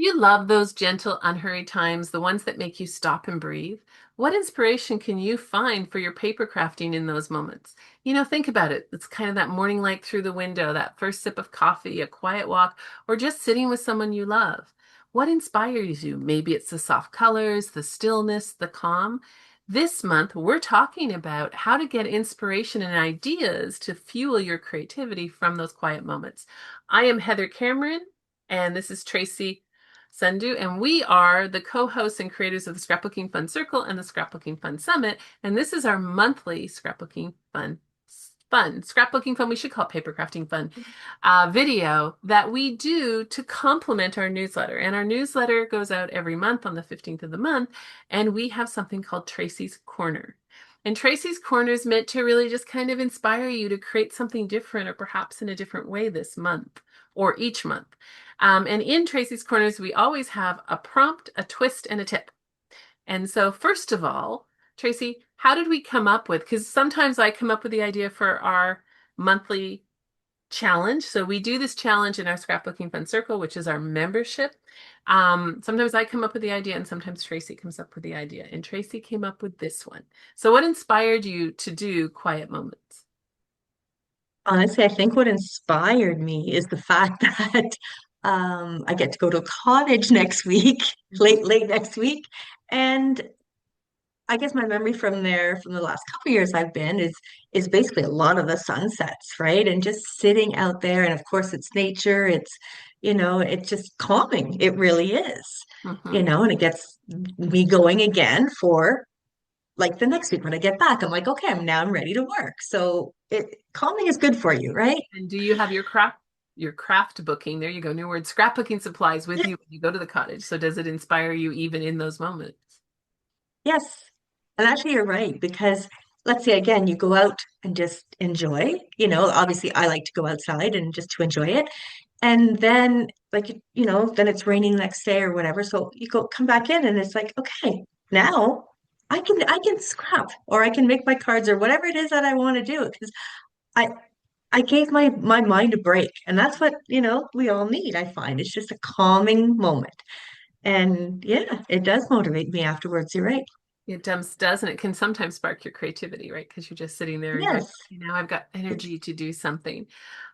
You love those gentle, unhurried times, the ones that make you stop and breathe. What inspiration can you find for your paper crafting in those moments? Think about it. It's kind of that morning light through the window, that first sip of coffee, a quiet walk, or just sitting with someone you love. What inspires you? Maybe it's the soft colors, the stillness, the calm. This month, we're talking about how to get inspiration and ideas to fuel your creativity from those quiet moments. I am Heather Cameron, and this is Tracy Sandhu, and we are the co-hosts and creators of the Scrapbooking Fun Circle and the Scrapbooking Fun Summit. And this is our monthly Scrapbooking Fun, we should call it Paper Crafting Fun, video that we do to complement our newsletter. And our newsletter goes out every month on the 15th of the month, and we have something called Tracy's Corner. And Tracy's Corner is meant to really just kind of inspire you to create something different or perhaps in a different way this month or each month. And in Tracy's Corners, we always have a prompt, a twist, and a tip. And so, first of all, Tracy, how did we come up with? Because sometimes I come up with the idea for our monthly challenge. So we do this challenge in our Scrapbooking Fun Circle, which is our membership. Sometimes I come up with the idea, and sometimes Tracy comes up with the idea. And Tracy came up with this one. So, what inspired you to do quiet moments? Honestly, I think what inspired me is the fact that I get to go to college next week, Mhm. late next week, and I guess my memory from there, from the last couple years I've been, is basically a lot of the sunsets, right? And just sitting out there, and of course it's nature. It's just calming. It really is, Mhm. and it gets me going again for like the next week when I get back. I'm like, okay, I'm ready to work. So it calming is good for you, right? And do you have your craft booking? There you go, new word, scrapbooking supplies with you when you go to the cottage. So does it inspire you even in those moments? Yes. And actually, you're right, because let's say again, you go out and just enjoy. Obviously, I like to go outside and just to enjoy it. And then, like, then it's raining next day or whatever. So you come back in and it's like, okay, now I can scrap or I can make my cards or whatever it is that I want to do because I I gave my mind a break. And that's what, we all need, I find. It's just a calming moment. And yeah, it does motivate me afterwards. You're right. It does, and it can sometimes spark your creativity, right? Because you're just sitting there and going, Yes. "Okay, now I've got energy to do something."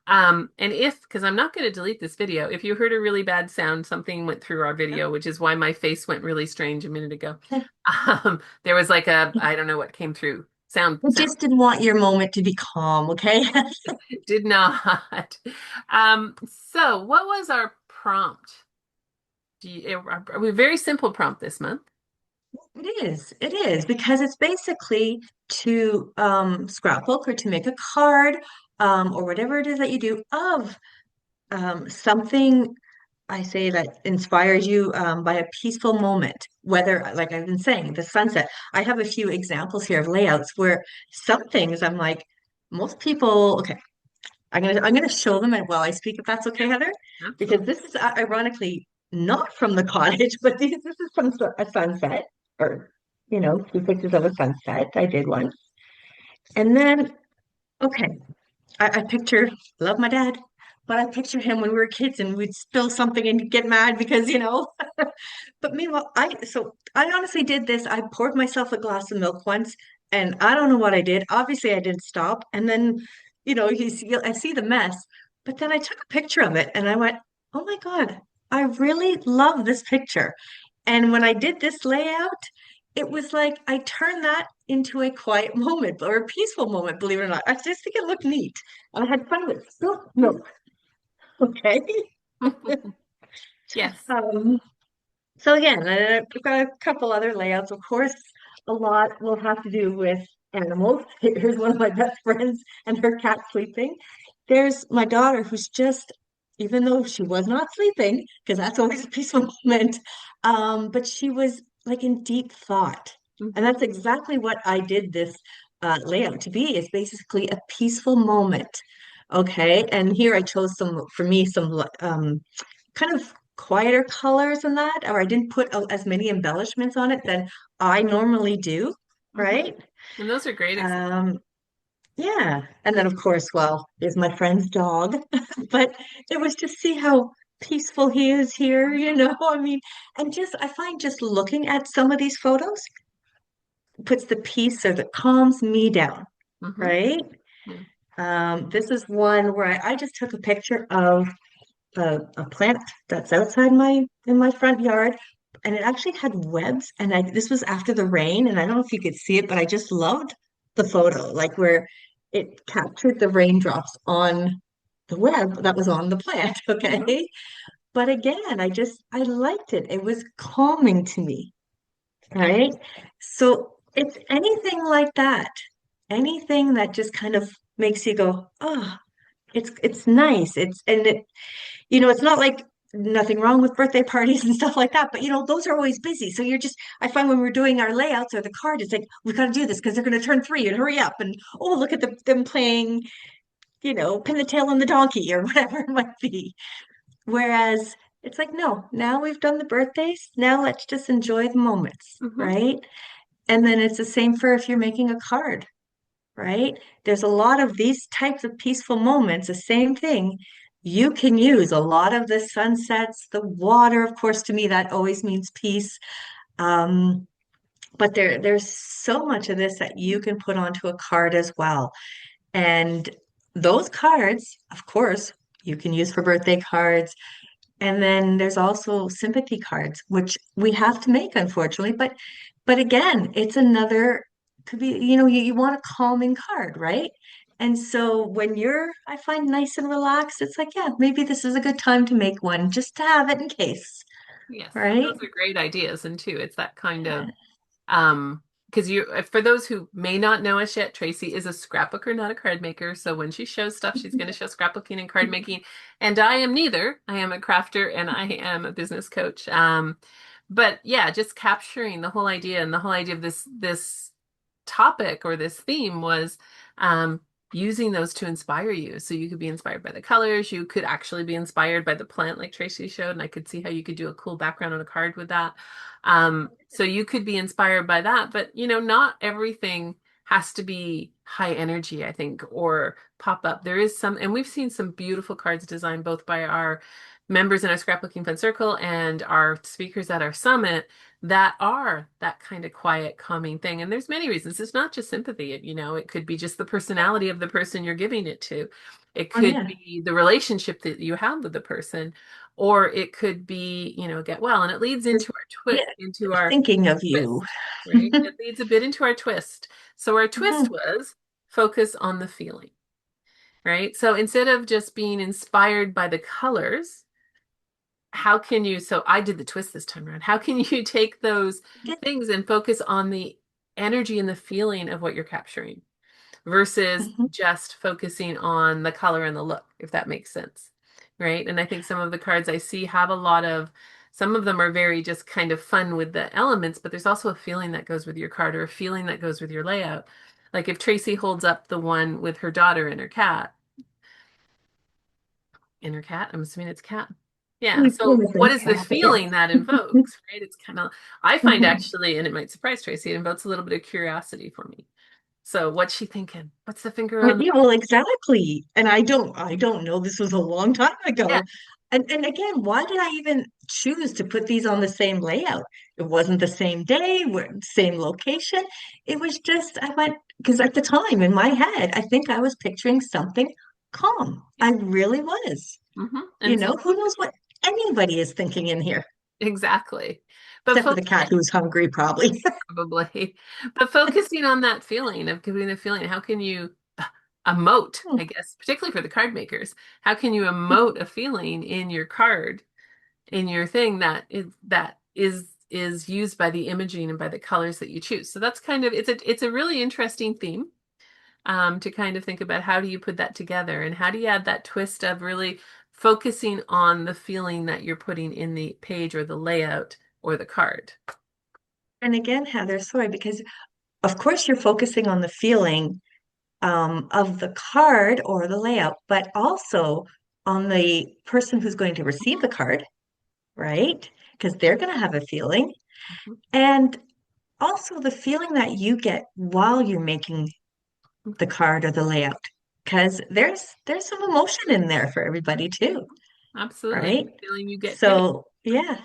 Because I'm not going to delete this video, if you heard a really bad sound, something went through our video, which is why my face went really strange a minute ago. There was like I don't know what came through. I Sound just didn't want your moment to be calm, okay? did not. So what was our prompt? A very simple prompt this month. It is, because it's basically to scrapbook or to make a card or whatever it is that you do of something I say that inspires you by a peaceful moment, whether, like I've been saying, the sunset. I have a few examples here of layouts where some things I'm like, most people, okay, I'm gonna show them and while I speak, if that's okay, Yeah, Heather, because absolutely. this is ironically not from the cottage, but this is from a sunset, or two pictures of a sunset. I did one, and then okay, I picture love my dad, but I picture him when we were kids and we'd spill something and get mad because. But meanwhile, I honestly did this. I poured myself a glass of milk once, and I don't know what I did. Obviously, I didn't stop. And then, I see the mess, but then I took a picture of it and I went, "Oh my God, I really love this picture." And when I did this layout, it was like I turned that into a quiet moment or a peaceful moment, believe it or not. I just think it looked neat. And I had fun with it. Spilt milk. Okay. Yes. Um, so again, I've got a couple other layouts. Of course, a lot will have to do with animals. Here's one of my best friends and her cat sleeping. There's my daughter who's just, even though she was not sleeping, because that's always a peaceful moment, but she was like in deep thought. And Mhm. that's exactly what I did this layout to be, is basically a peaceful moment. Okay. And here I chose for me, some kind of quieter colors than that, or I didn't put as many embellishments on it than I normally do, Mhm. right? And those are great examples. Um, yeah. And then of course, well, there's my friend's dog. But it was to see how peaceful he is here, I mean, and just I find just looking at some of these photos puts the peace or that calms me down, Mm-hmm. right? Yeah. This is one where I just took a picture of a plant that's outside my in my front yard, and it actually had webs. And this was after the rain, and I don't know if you could see it, but I just loved the photo, like where it captured the raindrops on the web that was on the plant. Mm-hmm. Okay, but again, I liked it. It was calming to me, Yeah. right? So it's anything like that, anything that just kind of makes you go, oh, it's nice. It's not like nothing wrong with birthday parties and stuff like that, but those are always busy. So I find when we're doing our layouts or the card, it's like, we've got to do this because they're going to turn 3 and hurry up. And oh, look at them playing, pin the tail on the donkey or whatever it might be. Whereas it's like, no, now we've done the birthdays. Now let's just enjoy the moments, Mm-hmm. right? And then it's the same for if you're making a card, right? There's a lot of these types of peaceful moments, the same thing. You can use a lot of the sunsets, the water, of course, to me, that always means peace. Um, but there's so much of this that you can put onto a card as well. And those cards, of course, you can use for birthday cards. And then there's also sympathy cards, which we have to make, unfortunately. But again, it's another could be, you want a calming card, right? And so when I find nice and relaxed, it's like, yeah, maybe this is a good time to make one just to have it in case, Yes, right? those are great ideas. And too, it's that kind Yeah. of because for those who may not know us yet, Tracy is a scrapbooker, not a card maker. So when she shows stuff, she's going to show scrapbooking and card making. And I am neither. I am a crafter and I am a business coach. But yeah, just capturing the whole idea, and the whole idea of this topic or this theme was um, using those to inspire you. So you could be inspired by the colors. You could actually be inspired by the plant, like Tracy showed, and I could see how you could do a cool background on a card with that. So you could be inspired by that, but not everything has to be high energy, I think, or pop up. There is some, and we've seen some beautiful cards designed both by our members in our Scrapbooking Fun Circle and our speakers at our summit that are that kind of quiet, calming thing. And there's many reasons. It's not just sympathy. It could be just the personality of the person you're giving it to. It Oh, could yeah. be the relationship that you have with the person, or it could be, get well. And it leads Just- into our Yeah, twist, into our thinking of you. twist, right? It leads a bit into our twist. So our twist Mhm. was focus on the feeling, right? So instead of just being inspired by the colors, how can you, so I did the twist this time around. How can you take those Get- things and focus on the energy and the feeling of what you're capturing versus mhm. just focusing on the color and the look, if that makes sense. Right. And I think some of the cards I see have a lot of, some of them are very just kind of fun with the elements, but there's also a feeling that goes with your card or a feeling that goes with your layout. Like if Tracy holds up the one with her daughter and her cat, I'm assuming it's cat. Yeah. We'll So listen, what is the cat, but yes. feeling that invokes, right? It's kind of, I find Mhm. actually, and it might surprise Tracy, it invokes a little bit of curiosity for me. So what's she thinking? What's the finger on the Yeah, well, exactly. And I don't know. This was a long time yeah, ago. And again, why did I even choose to put these on the same layout? It wasn't the same day, same location. It was just I went because at the time in my head, I think I was picturing something calm. yeah. I really was. And so Who knows what anybody is thinking in here, exactly. But except for folks, the cat who's hungry, probably. probably, but focusing on that feeling of giving the feeling, how can you emote, I guess, particularly for the card makers, how can you emote a feeling in your card, in your thing that is used by the imaging and by the colors that you choose. So that's kind of it's a really interesting theme to kind of think about how do you put that together and how do you add that twist of really focusing on the feeling that you're putting in the page or the layout or the card. And again, Heather, sorry, because of course you're focusing on the feeling of the card or the layout, but also on the person who's going to receive the card, right? Because they're going to have a feeling. Mhm. And also the feeling that you get while you're making the card or the layout. Because there's some emotion in there for everybody too. Absolutely. right? Feeling you get paid. So, yeah.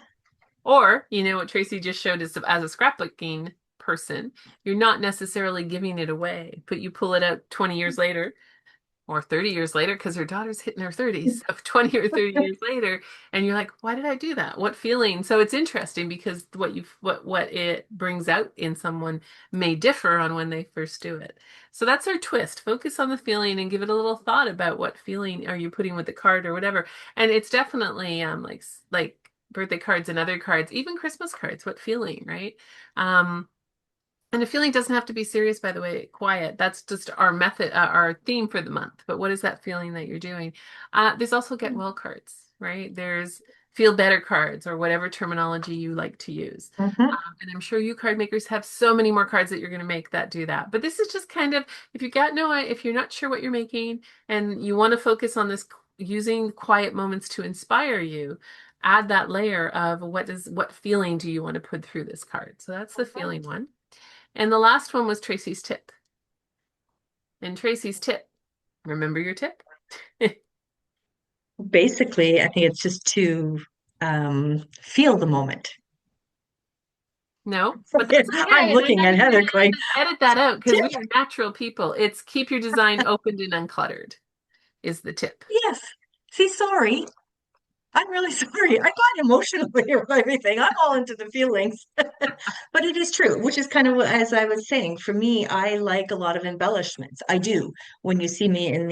Or, what Tracy just showed is as a scrapbooking person, you're not necessarily giving it away, but you pull it out 20 years later or 30 years later because her daughter's hitting her 30s, so 20 or 30 years later, and you're like, why did I do that? What feeling? So it's interesting because what it brings out in someone may differ on when they first do it. So that's our twist. Focus on the feeling and give it a little thought about what feeling are you putting with the card or whatever. And it's definitely like birthday cards and other cards, even Christmas cards, what feeling, right? Um, and a feeling doesn't have to be serious, by the way, quiet. That's just our method, our theme for the month. But what is that feeling that you're doing? There's also get well cards, right? There's feel better cards or whatever terminology you like to use. Mhm. And I'm sure you card makers have so many more cards that you're going to make that do that. But this is just kind of, if you're not sure what you're making and you want to focus on this using quiet moments to inspire you, add that layer of what feeling do you want to put through this card? So that's the feeling one. And the last one was Tracy's tip. And Tracy's tip, remember your tip? Basically, I think it's just to feel the moment. No, but that's I'm okay. And I looking know at you're going Heather going, to edit that out because we tip. are natural people. It's keep your design opened and uncluttered is the tip. Yes. See, sorry. I'm really sorry. I got emotional here with everything. I'm all into the feelings. But it is true, which is kind of as I was saying. For me, I like a lot of embellishments. I do. When you see me in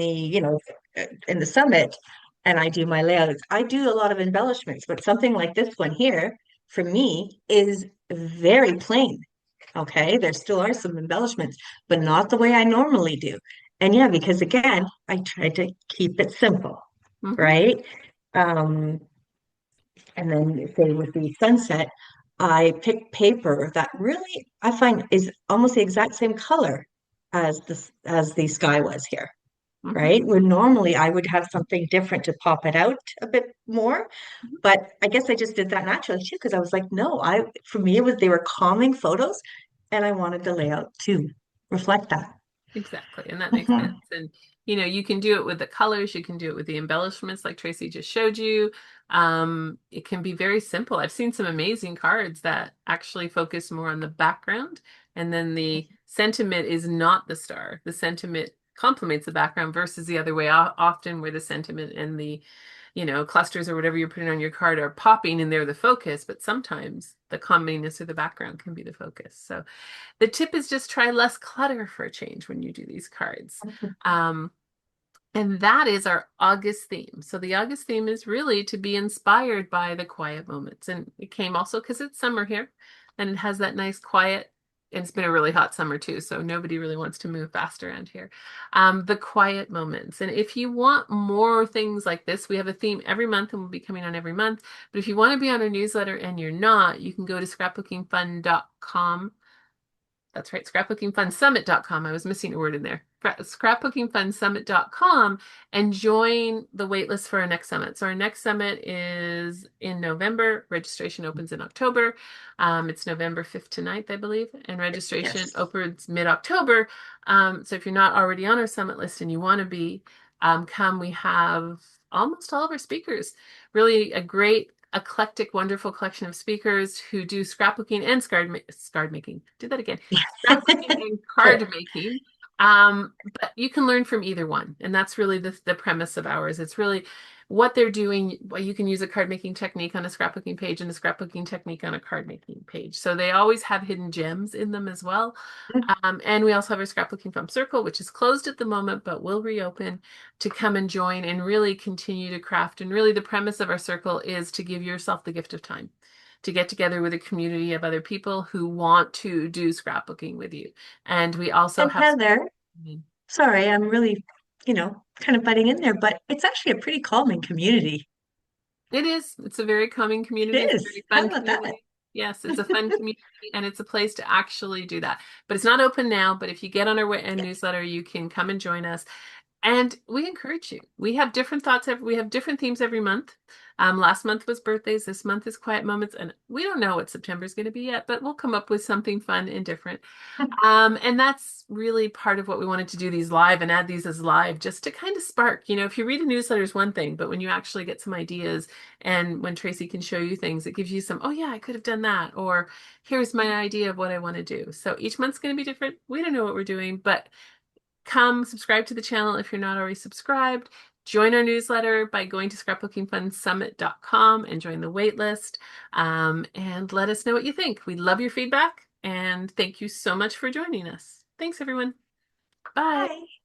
in the summit and I do my layouts, I do a lot of embellishments. But something like this one here, for me, is very plain. Okay, there still are some embellishments, but not the way I normally do. And yeah, because again, I try to keep it simple, Hmm. right? Um, and then say with the sunset, I pick paper that really I find is almost the exact same color as the sky was here, Hmm. right? Where normally I would have something different to pop it out a bit more. But I guess I just did that naturally too, because I was like, no, I for me it was they were calming photos and I wanted the layout to reflect that. Exactly. And that makes sense. Mhm. And, you can do it with the colors, you can do it with the embellishments like Tracy just showed you. It can be very simple. I've seen some amazing cards that actually focus more on the background, and then the sentiment is not the star. The sentiment complements the background versus the other way, often where the sentiment and the, clusters or whatever you're putting on your card are popping and they're the focus, but sometimes the calmness or the background can be the focus. So the tip is just try less clutter for a change when you do these cards. Um, and that is our August theme. So the August theme is really to be inspired by the quiet moments. And it came also because it's summer here and it has that nice quiet, and it's been a really hot summer too, so nobody really wants to move fast around here. The quiet moments. And if you want more things like this, we have a theme every month and we'll be coming on every month. But if you want to be on our newsletter and you're not, you can go to scrapbookingfun.com. That's right, scrapbookingfunsummit.com. I was missing a word in there. Scrapbookingfunsummit.com and join the waitlist for our next summit. So our next summit is in November. Registration opens in October. It's November 5th to 9th, I believe, and registration Yes. opens mid-October. So if you're not already on our summit list and you want to be, come. We have almost all of our speakers. Really a great eclectic, wonderful collection of speakers who do scrapbooking and card making. Do that again. Scrapbooking and Good. card making. But you can learn from either one. And that's really the premise of ours. It's really what they're doing. Well, you can use a card making technique on a scrapbooking page and a scrapbooking technique on a card making page. So they always have hidden gems in them as well. And we also have our Scrapbooking Fun Circle, which is closed at the moment, but will reopen to come and join and really continue to craft. And really, the premise of our circle is to give yourself the gift of time, to get together with a community of other people who want to do scrapbooking with you. And we also And have, Heather, sorry, I'm really, kind of butting in there, but it's actually a pretty calming community. it is, it's a very calming community. It It's a is. very How fun about that? community. Yes, it's a fun community and it's a place to actually do that. But it's not open now. But if you get on our newsletter, you can come and join us. And we encourage you. We have different thoughts. We have different themes every month. Last month was birthdays. This month is quiet moments, and we don't know what September is going to be yet, but we'll come up with something fun and different. And that's really part of what we wanted to do these live and add these as live, just to kind of spark. If you read a newsletter is one thing, but when you actually get some ideas and when Tracy can show you things, it gives you some, oh yeah, I could have done that, or here's my idea of what I want to do. So each month's going to be different. We don't know what we're doing, but come subscribe to the channel if you're not already subscribed. Join our newsletter by going to scrapbookingfunsummit.com and join the waitlist. And let us know what you think. We love your feedback, and thank you so much for joining us. Thanks, everyone. Bye. Bye.